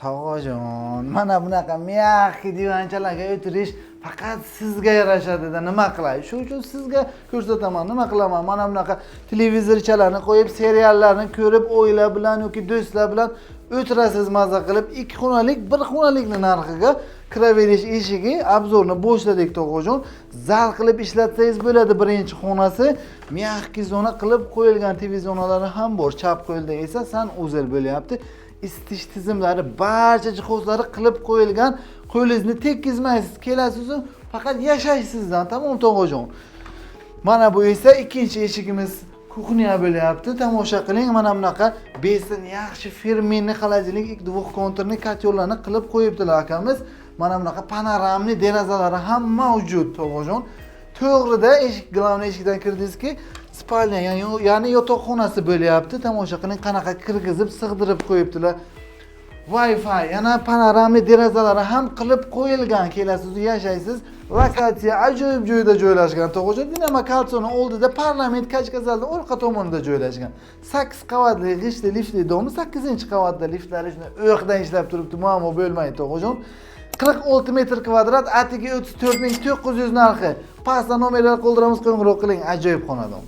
Tog'ajon, mana bunaqa miyaqki divanchalarga o'tirish faqat sizga yarashadi-da, nima qilay? Shuning uchun sizga ko'rsataman, nima qilaman? Mana bunaqa televizorchalarni qo'yib, seriallarni ko'rib, oila bilan yoki do'stlar bilan o'tirasiz maza qilib, 2 xonalik, 1 xonalikni narxiga kiraverish eshigi obzorni boshladik tog'ajon. Zal qilib ishlatsangiz bo'ladi, birinchi xonasi miyaqki zona qilib qo'yilgan televiziorlari ham bor. Chap qo'lda esa San-Uzel bo'lyapti. Isitish tizimlari, barcha jihozlari qilib qo'yilgan. Qo'lingizni tekkizmaysiz, kelasiz, faqat yashaysizdan, tamom tog'ajon. Mana bu esa ikkinchi eshigimiz. Kuxnya bo'lyapti. Tomosha qiling, mana bunaqa besin yaxshi firmenli xolodilnik, dvухkonturli kotyollarni qilib qo'yibdilar akamiz. Mana bunaqa panoramli derazalari ham mavjud tog'ajon. To'g'rida eshik, glavniy eshikdan kirdingizki, spalnya, ya'ni yotoqxonasi bo'lyapti. Tomosha qiling, qanaqa kirgizib, sig'dirib qo'yibdilar. Wi-Fi, yana panoramli derazalari ham qilib qo'yilgan. Kelasiz, yashaysiz. Lokatsiya ajoyib joyda joylashgan tog'ajon. Dinamo Kalsoni oldida parlament kachkazalning orqa tomonida joylashgan. 8 qavatli g'ishtli liftli domi, 8-qavatda liftlar o'qdan ishlab turibdi, muammo bo'lmaydi tog'ajon. 46 metr kvadrat, atiga 34.900 narxi. Pastda nomerlar qoldiramiz, qo'ng'iroq qiling, ajoyib xonadon.